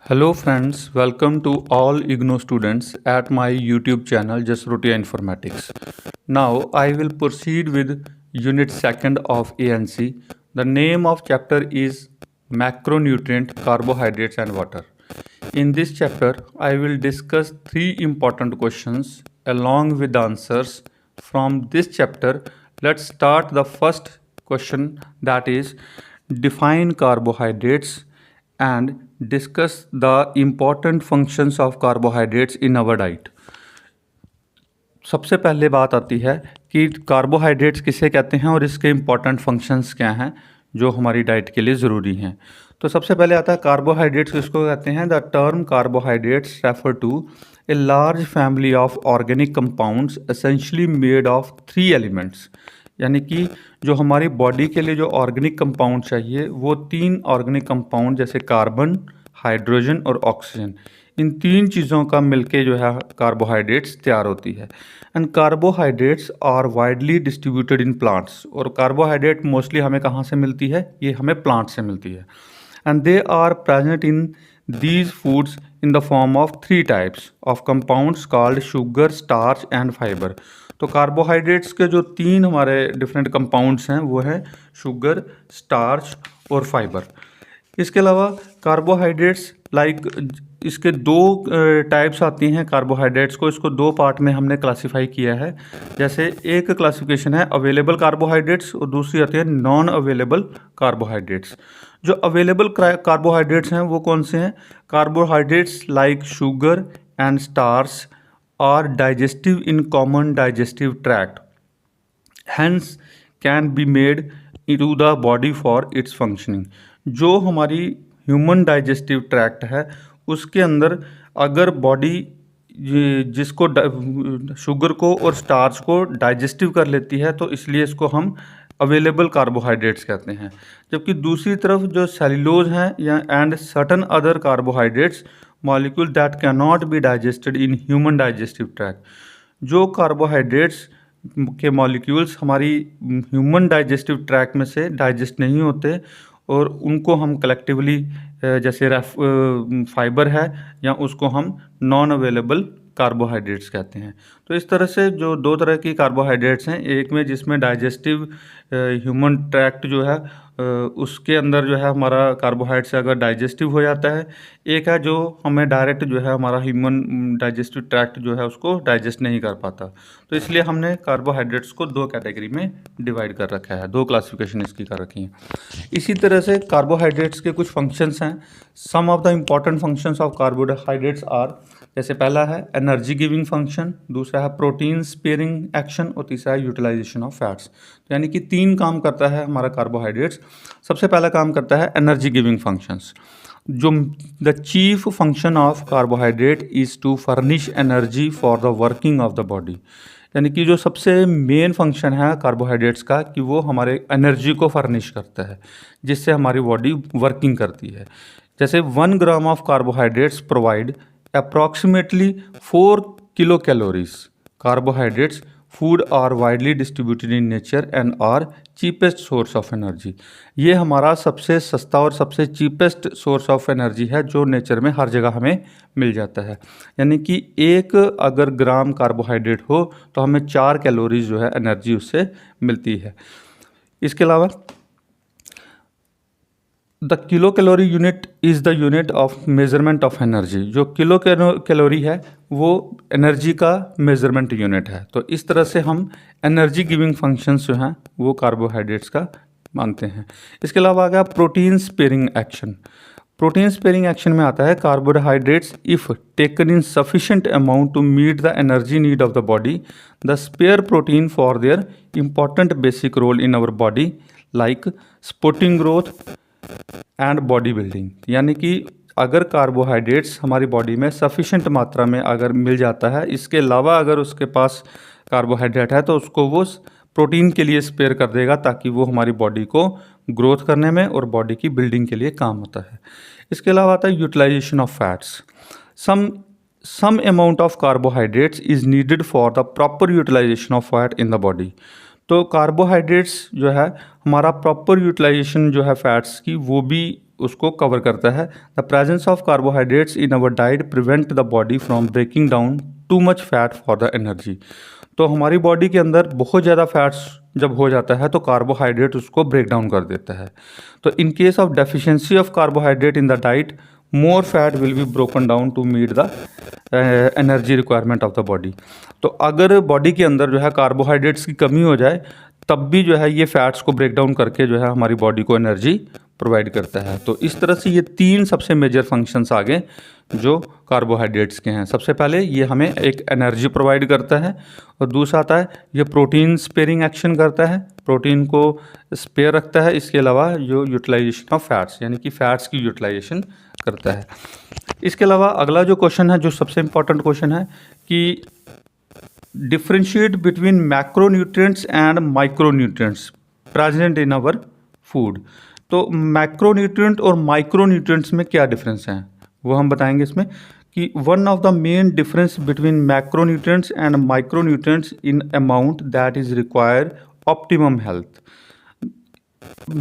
Hello friends, welcome to all IGNO students at my YouTube channel Jasrutia Informatics. Now I will proceed with unit 2nd of ANC. The name of chapter is Macronutrient, Carbohydrates and Water. In this chapter I will discuss 3 important questions along with the answers from this chapter. Let's start the first question, that is define carbohydrates and discuss the important functions of carbohydrates in our diet. सबसे पहले बात आती है कि carbohydrates किसे कहते हैं और इसके इम्पॉर्टेंट फंक्शंस क्या हैं जो हमारी डाइट के लिए ज़रूरी हैं। तो सबसे पहले आता है कार्बोहाइड्रेट्स किसको कहते हैं। The term carbohydrates refer to a large family of organic compounds essentially made of 3 elements. यानी कि जो हमारी बॉडी के लिए जो ऑर्गेनिक कंपाउंड चाहिए वो 3 ऑर्गेनिक कंपाउंड जैसे कार्बन, हाइड्रोजन और ऑक्सीजन, इन 3 चीज़ों का मिलके जो है कार्बोहाइड्रेट्स तैयार होती है। And carbohydrates are widely distributed in plants. और कार्बोहाइड्रेट मोस्टली हमें कहाँ से मिलती है, ये हमें प्लांट से मिलती है। And they are present in these foods in the form of 3 types of compounds called sugar, starch and fibre. तो कार्बोहाइड्रेट्स के जो 3 हमारे डिफरेंट कंपाउंड्स हैं वो है शुगर, स्टार्च और फाइबर। इसके अलावा कार्बोहाइड्रेट्स इसके 2 टाइप्स आती हैं कार्बोहाइड्रेट्स को, इसको 2 पार्ट में हमने क्लासीफाई किया है। जैसे एक क्लासिफिकेशन है अवेलेबल कार्बोहाइड्रेट्स और दूसरी आती है नॉन अवेलेबल कार्बोहाइड्रेट्स। जो अवेलेबल कार्बोहाइड्रेट्स हैं वो कौन से हैं। Carbohydrates like sugar and starch are digestive in common digestive tract, hence can be made into the body for its functioning। जो हमारी ह्यूमन डाइजेस्टिव ट्रैक्ट है उसके अंदर अगर बॉडी जिसको शुगर को और स्टार्च को डाइजेस्टिव कर लेती है तो इसलिए इसको हम अवेलेबल कार्बोहाइड्रेट्स कहते हैं। जबकि दूसरी तरफ जो सेल्यूलोज हैं या and certain other carbohydrates molecule that can not be digested in human digestive tract, जो कार्बोहाइड्रेट्स के मॉलिक्यूल्स हमारी ह्यूमन डाइजेस्टिव ट्रैक्ट में से डाइजेस्ट नहीं होते और उनको हम कलेक्टिवली जैसे फाइबर है या उसको हम नॉन अवेलेबल कार्बोहाइड्रेट्स कहते हैं। तो इस तरह से जो 2 तरह की कार्बोहाइड्रेट्स हैं, एक में जिसमें डाइजेस्टिव ह्यूमन ट्रैक्ट जो है उसके अंदर जो है हमारा कार्बोहाइड्रेट से अगर डाइजेस्टिव हो जाता है, एक है जो हमें डायरेक्ट जो है हमारा ह्यूमन डाइजेस्टिव ट्रैक्ट जो है उसको डाइजेस्ट नहीं कर पाता। तो इसलिए हमने कार्बोहाइड्रेट्स को 2 कैटेगरी में डिवाइड कर रखा है, 2 क्लासिफिकेशन इसकी कर रखी हैं। इसी तरह से कार्बोहाइड्रेट्स के कुछ फंक्शंस हैं। Some of the important functions of carbohydrates are, जैसे पहला है एनर्जी गिविंग फंक्शन, दूसरा है प्रोटीन स्पेयरिंग एक्शन और तीसरा है यूटिलाइजेशन ऑफ फैट्स। तो यानी कि 3 काम करता है हमारा कार्बोहाइड्रेट्स। सबसे पहला काम करता है एनर्जी गिविंग फंक्शंस। जो the chief function of carbohydrate is to furnish energy for the working of the body. यानी कि जो सबसे मेन फंक्शन है कार्बोहाइड्रेट्स का कि वो हमारे एनर्जी को फर्निश करता है जिससे हमारी बॉडी वर्किंग करती है। जैसे 1 gram of carbohydrates provide approximately 4 kilocalories। Carbohydrates food are widely distributed in nature and are cheapest source of energy। ये हमारा सबसे सस्ता और सबसे चीपेस्ट सोर्स ऑफ एनर्जी है जो नेचर में हर जगह हमें मिल जाता है। यानी कि एक अगर ग्राम कार्बोहाइड्रेट हो तो हमें 4 कैलोरीज जो है एनर्जी उससे मिलती है। इसके अलावा the kilo calorie unit is the unit of measurement of energy. जो किलो कैलोरी है वो एनर्जी का मेज़रमेंट यूनिट है। तो इस तरह से हम एनर्जी गिविंग फंक्शंस जो हैं वो कार्बोहाइड्रेट्स का मानते हैं। इसके अलावा आ गया protein sparing action. Protein sparing action में आता है carbohydrates if taken in sufficient amount to meet the energy need of the body the spare protein for their important basic role in our body like supporting growth and body building. यानी कि अगर carbohydrates हमारी body में sufficient मात्रा में अगर मिल जाता है, इसके अलावा अगर उसके पास कार्बोहाइड्रेट है तो उसको वो प्रोटीन के लिए स्पेयर कर देगा ताकि वो हमारी बॉडी को ग्रोथ करने में और बॉडी की बिल्डिंग के लिए काम होता है। इसके अलावा आता है utilisation of fats. Some amount of carbohydrates is needed for the proper utilisation of fat in the body. तो कार्बोहाइड्रेट्स जो है हमारा प्रॉपर यूटिलाइजेशन जो है फैट्स की वो भी उसको कवर करता है। The presence of carbohydrates in our diet prevent the body from breaking down too much fat for the energy. तो हमारी बॉडी के अंदर बहुत ज़्यादा फैट्स जब हो जाता है तो कार्बोहाइड्रेट उसको ब्रेक डाउन कर देता है। तो in case of deficiency of carbohydrate in the diet, more fat will be broken down to meet the energy requirement of the body. तो अगर बॉडी के अंदर जो है कार्बोहाइड्रेट्स की कमी हो जाए तब भी जो है ये फैट्स को ब्रेक डाउन करके जो है हमारी बॉडी को एनर्जी प्रोवाइड करता है। तो इस तरह से ये 3 सबसे मेजर फंक्शंस आ गए जो कार्बोहाइड्रेट्स के हैं। सबसे पहले ये हमें एक एनर्जी प्रोवाइड करता है, और दूसरा आता है ये प्रोटीन स्पेयरिंग एक्शन करता है, प्रोटीन को स्पेयर रखता है। इसके अलावा जो यूटिलाइजेशन ऑफ फैट्स, यानी कि फैट्स की यूटिलाइजेशन करता है। इसके अलावा अगला जो क्वेश्चन है, जो सबसे इम्पोर्टेंट क्वेश्चन है कि differentiate between macronutrients and micronutrients present in our food. तो मैक्रोन्यूट्रिएंट और माइक्रोन्यूट्रिएंट्स में क्या डिफरेंस है वो हम बताएंगे इसमें, कि one of the main difference between macronutrients and micronutrients in amount that is required optimum health.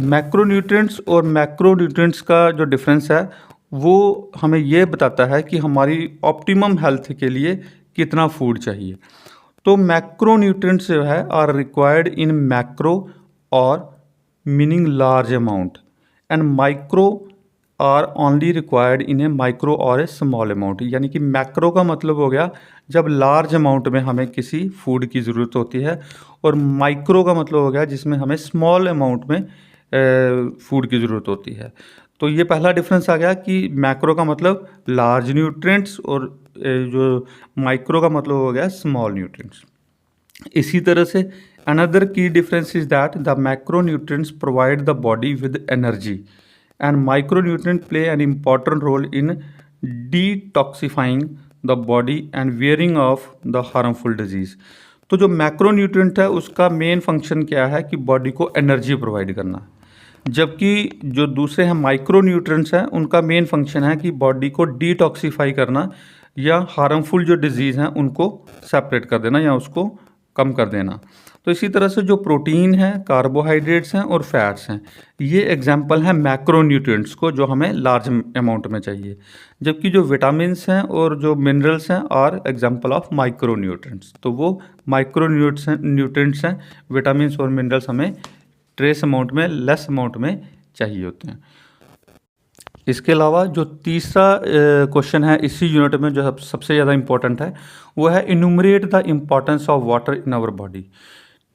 Macronutrients और मैक्रोन्यूट्रिएंट्स का जो डिफरेंस है वो हमें ये बताता है कि हमारी ऑप्टिमम हेल्थ के लिए कितना फूड चाहिए। तो मैक्रोन्यूट्रिएंट्स जो है are required in macro or meaning large amount, and micro are only required in a micro or a small amount. यानी कि मैक्रो का मतलब हो गया जब लार्ज अमाउंट में हमें किसी फूड की ज़रूरत होती है, और माइक्रो का मतलब हो गया जिसमें हमें स्मॉल अमाउंट में फूड की ज़रूरत होती है। तो ये पहला डिफरेंस आ गया कि मैक्रो का मतलब लार्ज न्यूट्रिएंट्स और जो माइक्रो का मतलब हो गया स्मॉल न्यूट्रिएंट्स। इसी तरह से another key difference is that the macronutrients provide the body with energy and micronutrient play an important role in detoxifying the body and wearing of the harmful disease. तो जो macronutrient है उसका main function क्या है कि body को energy provide करना, जबकि जो दूसरे हैं माइक्रोन्यूट्रिएंट्स हैं उनका मेन फंक्शन है कि बॉडी को डिटॉक्सिफाई करना या हार्मफुल जो डिजीज़ हैं उनको सेपरेट कर देना या उसको कम कर देना। तो इसी तरह से जो प्रोटीन है, कार्बोहाइड्रेट्स हैं और फैट्स हैं, ये एग्जाम्पल हैं मैक्रोन्यूट्रिएंट्स को जो हमें लार्ज अमाउंट में चाहिए, जबकि जो विटामिन्स हैं और जो मिनरल्स हैं आर एग्जाम्पल ऑफ माइक्रोन्यूट्रिएंट्स। तो वो माइक्रोन्यूट्रिएंट्स हैं, विटामिन्स और मिनरल्स हमें ट्रेस अमाउंट में, लेस अमाउंट में चाहिए होते हैं। इसके अलावा जो तीसरा क्वेश्चन है इसी यूनिट में जो सबसे ज़्यादा इम्पोर्टेंट है वो है enumerate the importance of water in our body.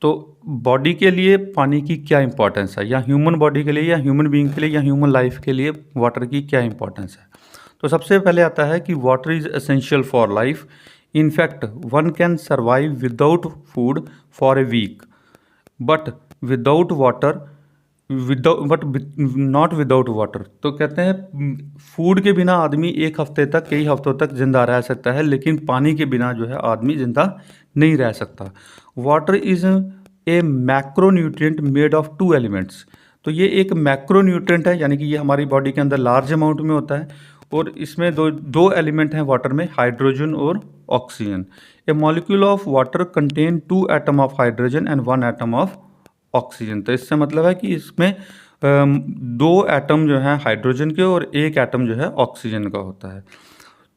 तो बॉडी के लिए पानी की क्या इंपॉर्टेंस है, या ह्यूमन बॉडी के लिए या ह्यूमन बीइंग के लिए या ह्यूमन लाइफ के लिए वाटर की क्या इंपॉर्टेंस है। तो सबसे पहले आता है कि water is essential for life. In fact one can survive without food for a week, but without water not without water. तो कहते हैं फूड के बिना आदमी एक हफ्ते तक, कई हफ्तों तक जिंदा रह सकता है, लेकिन पानी के बिना जो है आदमी जिंदा नहीं रह सकता। Water is a macronutrient made of 2 elements. तो ये एक मैक्रोन्यूट्रिएंट है, यानी कि ये हमारी बॉडी के अंदर लार्ज अमाउंट में होता है, और इसमें दो एलिमेंट हैं वाटर में, हाइड्रोजन और oxygen. A molecule of water contain 2 atom of hydrogen and 1 atom of oxygen. तो इससे मतलब है कि इसमें 2 एटम जो है हाइड्रोजन के और 1 एटम जो है ऑक्सीजन का होता है।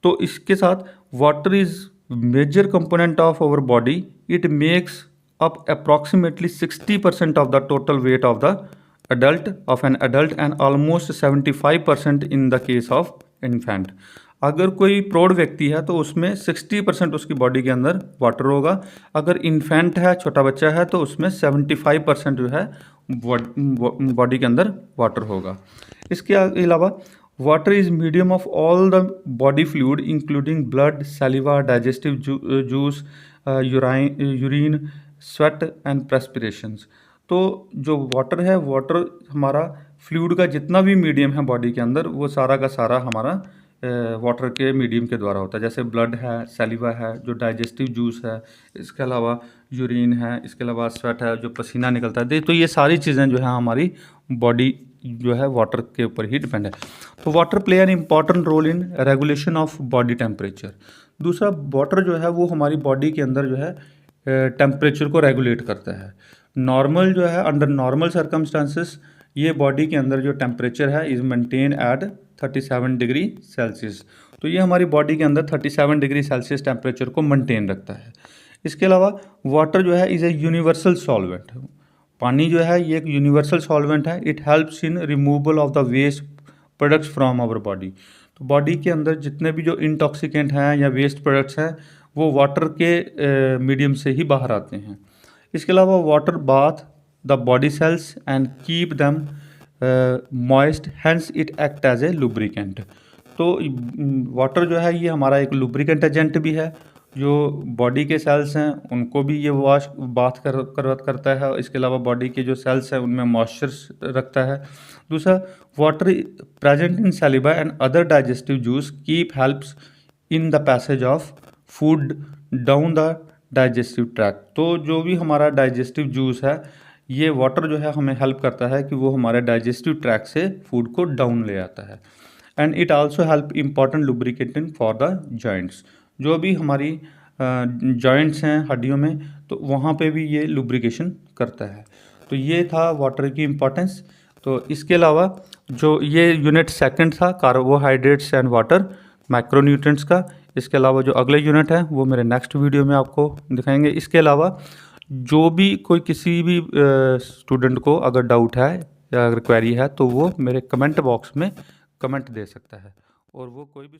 तो इसके साथ water is major component of our body. It makes up approximately 60% of the total weight of an adult and almost 75% in the case of infant. अगर कोई प्रौढ़ व्यक्ति है तो उसमें 60% उसकी बॉडी के अंदर वाटर होगा। अगर इन्फेंट है, छोटा बच्चा है, तो उसमें 75% जो है बॉडी के अंदर वाटर होगा। इसके अलावा water is medium of all the body fluid including blood, saliva, digestive juice, urine, sweat and perspirations. तो जो वाटर है, वाटर हमारा फ्लूइड का जितना भी मीडियम है बॉडी के अंदर, वो सारा का सारा हमारा वाटर के मीडियम के द्वारा होता है। जैसे ब्लड है, सैलिवा है, जो डाइजेस्टिव जूस है, इसके अलावा यूरिन है, इसके अलावा स्वेट है, जो पसीना निकलता है। तो ये सारी चीज़ें जो है हमारी बॉडी जो है वाटर के ऊपर ही डिपेंड है। तो water play an important role in regulation of body temperature. दूसरा, वाटर जो है वो हमारी बॉडी के अंदर जो है टेम्परेचर को रेगुलेट करता है। नॉर्मल जो है, अंडर नॉर्मल सर्कमस्टांसिस ये बॉडी के अंदर जो टेम्परेचर है is maintain at 37 degree Celsius. तो ये हमारी बॉडी के अंदर 37 डिग्री सेल्सियस टेम्परेचर को मेंटेन रखता है। इसके अलावा वाटर जो है इज़ ए यूनिवर्सल सॉल्वेंट। पानी जो है ये एक यूनिवर्सल सॉल्वेंट है। It helps in removal of the waste products from our body. तो बॉडी के अंदर जितने भी जो इंटॉक्सिकेंट हैं या वेस्ट प्रोडक्ट्स हैं वो वाटर के मीडियम से ही बाहर आते हैं। इसके अलावा water bath the body cells and keep them moist, hence it act as a lubricant. तो वाटर जो है ये हमारा एक लुब्रिकेंट एजेंट भी है। जो बॉडी के सेल्स हैं उनको भी ये वॉश बाथ करता है। इसके अलावा बॉडी के जो सेल्स हैं उनमें मॉइस्चर रखता है। दूसरा, water present in saliva and other digestive juice keep helps in the passage of food down the digestive tract. तो जो भी हमारा डाइजेस्टिव जूस है ये वाटर जो है हमें हेल्प करता है कि वो हमारे डाइजेस्टिव ट्रैक्ट से फूड को डाउन ले आता है। And it also help important lubricating for the joints. जो भी हमारी जॉइंट्स हैं हड्डियों में तो वहाँ पे भी ये लुब्रिकेशन करता है। तो ये था वाटर की इम्पोर्टेंस। तो इसके अलावा जो ये यूनिट सेकंड था कार्बोहाइड्रेट्स एंड वाटर मैक्रोन्यूट्रिएंट्स का, इसके अलावा जो अगले यूनिट है वो मेरे नेक्स्ट वीडियो में आपको दिखाएंगे। इसके अलावा जो भी कोई किसी भी स्टूडेंट को अगर डाउट है या अगर क्वेरी है तो वो मेरे कमेंट बॉक्स में कमेंट दे सकता है और वो कोई भी